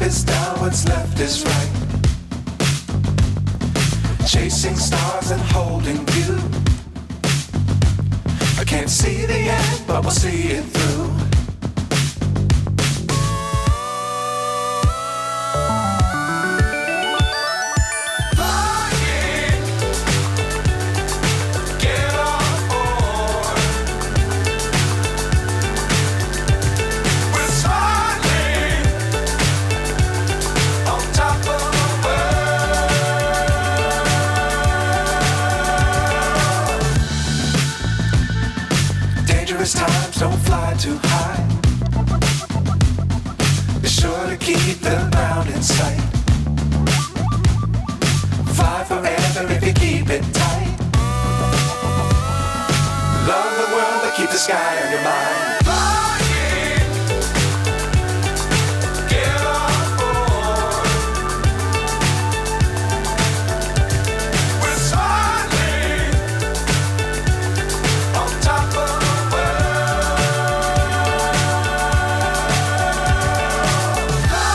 is down, what's left is right. Chasing stars and holding you. I can't see the end, but we'll see it through. Times don't fly too high. Be sure to keep the ground in sight. Fly forever if you keep it tight. Love the world but keep the sky on your mind.